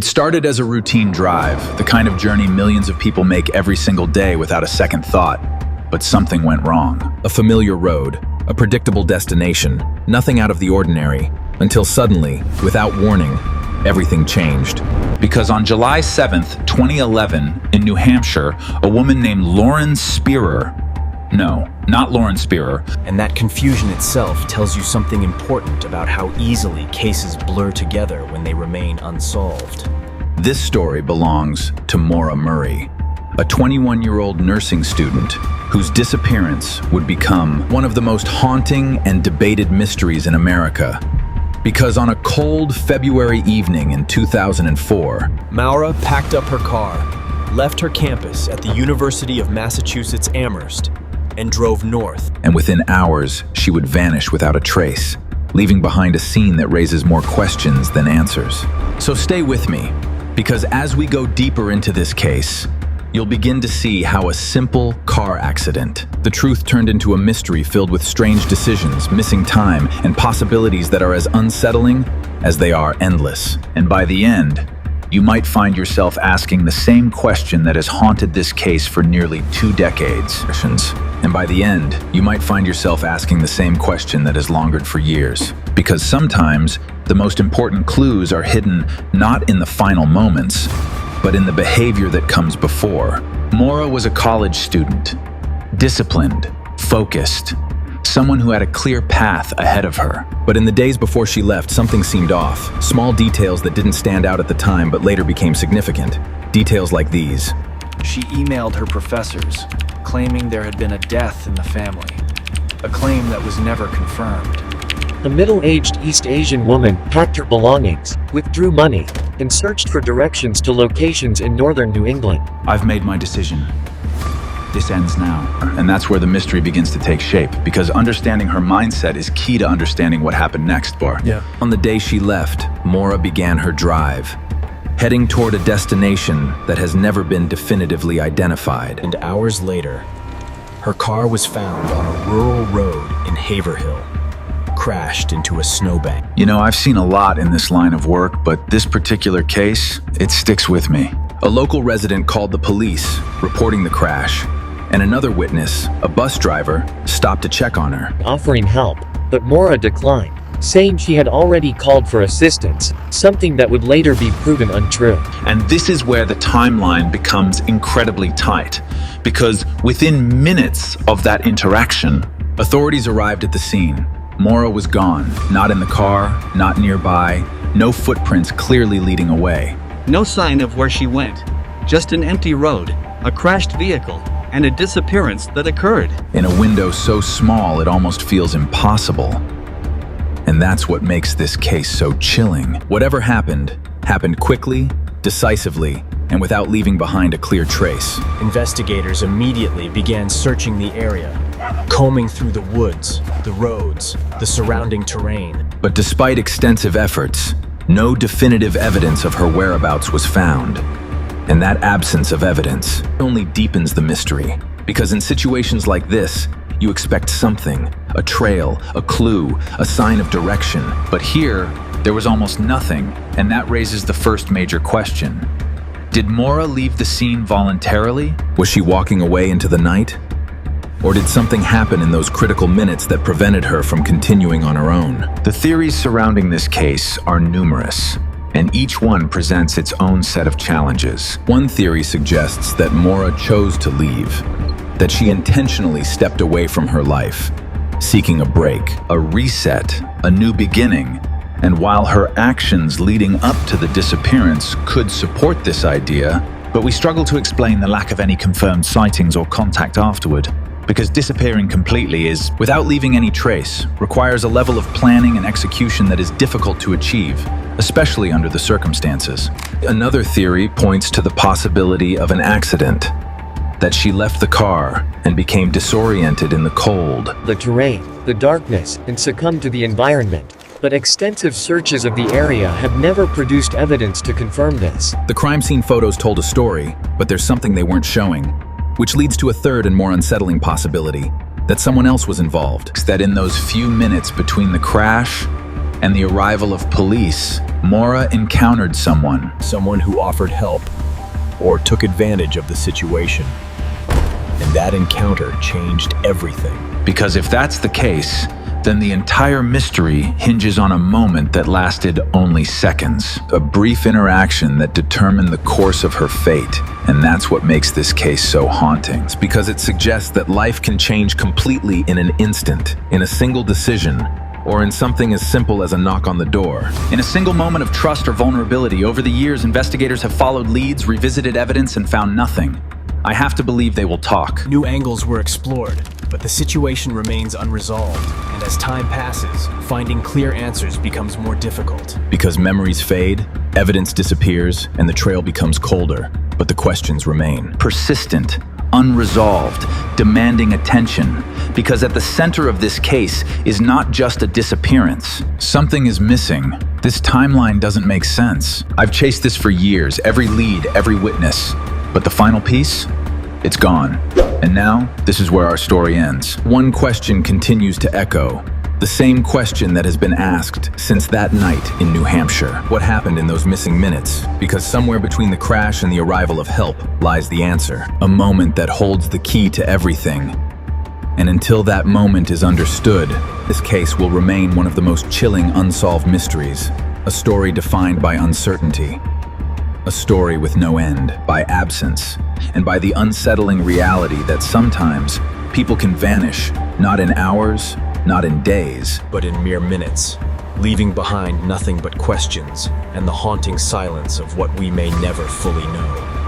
It started as a routine drive, the kind of journey millions of people make every single day without a second thought. But something went wrong. A familiar road, a predictable destination, nothing out of the ordinary, until suddenly, without warning, everything changed. Because on July 7th, 2011, in New Hampshire, a woman named Lauren Spearer, no, not Lauren Spearer. And that confusion itself tells you something important about how easily cases blur together when they remain unsolved. This story belongs to Maura Murray, a 21-year-old nursing student whose disappearance would become one of the most haunting and debated mysteries in America. Because on a cold February evening in 2004, Maura packed up her car, left her campus at the University of Massachusetts Amherst, and drove north. And within hours, she would vanish without a trace, leaving behind a scene that raises more questions than answers. So stay with me, because as we go deeper into this case, you'll begin to see how a simple car accident, the truth turned into a mystery filled with strange decisions, missing time, and possibilities that are as unsettling as they are endless. And by the end, you might find yourself asking the same question that has haunted this case for nearly 2 decades. And by the end, you might find yourself asking the same question that has lingered for years. Because sometimes, the most important clues are hidden not in the final moments, but in the behavior that comes before. Maura was a college student, disciplined, focused, someone who had a clear path ahead of her. But in the days before she left, something seemed off. Small details that didn't stand out at the time but later became significant. Details like these. She emailed her professors, claiming there had been a death in the family, a claim that was never confirmed. A middle-aged East Asian woman packed her belongings, withdrew money, and searched for directions to locations in northern New England. I've made my decision. This ends now. And that's where the mystery begins to take shape, because understanding her mindset is key to understanding what happened next, Bar. Yeah. On the day she left, Maura began her drive, heading toward a destination that has never been definitively identified. And hours later, her car was found on a rural road in Haverhill, crashed into a snowbank. You know, I've seen a lot in this line of work, but this particular case, it sticks with me. A local resident called the police, reporting the crash, and another witness, a bus driver, stopped to check on her. Offering help, but Maura declined, saying she had already called for assistance, something that would later be proven untrue. And this is where the timeline becomes incredibly tight, because within minutes of that interaction, authorities arrived at the scene. Maura was gone, not in the car, not nearby, no footprints clearly leading away. No sign of where she went, just an empty road, a crashed vehicle, and a disappearance that occurred in a window so small it almost feels impossible. And that's what makes this case so chilling. Whatever happened quickly, decisively, and without leaving behind a clear trace. Investigators immediately began searching the area, combing through the woods, the roads, the surrounding terrain. But despite extensive efforts, no definitive evidence of her whereabouts was found. And that absence of evidence only deepens the mystery. Because in situations like this, you expect something, a trail, a clue, a sign of direction. But here, there was almost nothing, and that raises the first major question. Did Maura leave the scene voluntarily? Was she walking away into the night? Or did something happen in those critical minutes that prevented her from continuing on her own? The theories surrounding this case are numerous, and each one presents its own set of challenges. One theory suggests that Maura chose to leave, that she intentionally stepped away from her life, seeking a break, a reset, a new beginning. And while her actions leading up to the disappearance could support this idea, but we struggle to explain the lack of any confirmed sightings or contact afterward. Because disappearing completely is, without leaving any trace, requires a level of planning and execution that is difficult to achieve, especially under the circumstances. Another theory points to the possibility of an accident, that she left the car and became disoriented in the cold, The terrain, the darkness, and succumbed to the environment. But extensive searches of the area have never produced evidence to confirm this. The crime scene photos told a story, but there's something they weren't showing, which leads to a third and more unsettling possibility, that someone else was involved. That in those few minutes between the crash and the arrival of police, Maura encountered someone. Someone who offered help or took advantage of the situation. And that encounter changed everything. Because if that's the case, then the entire mystery hinges on a moment that lasted only seconds. A brief interaction that determined the course of her fate. And that's what makes this case so haunting. It's because it suggests that life can change completely in an instant, in a single decision, or in something as simple as a knock on the door. In a single moment of trust or vulnerability, over the years, investigators have followed leads, revisited evidence, and found nothing. I have to believe they will talk. New angles were explored, but the situation remains unresolved. And as time passes, finding clear answers becomes more difficult. Because memories fade, evidence disappears, and the trail becomes colder, but the questions remain. Persistent, unresolved, demanding attention. Because at the center of this case is not just a disappearance. Something is missing. This timeline doesn't make sense. I've chased this for years, every lead, every witness. But the final piece? It's gone. And now, this is where our story ends. One question continues to echo. The same question that has been asked since that night in New Hampshire. What happened in those missing minutes? Because somewhere between the crash and the arrival of help lies the answer. A moment that holds the key to everything. And until that moment is understood, this case will remain one of the most chilling unsolved mysteries. A story defined by uncertainty. A story with no end, by absence, and by the unsettling reality that sometimes people can vanish, not in hours, not in days, but in mere minutes, leaving behind nothing but questions and the haunting silence of what we may never fully know.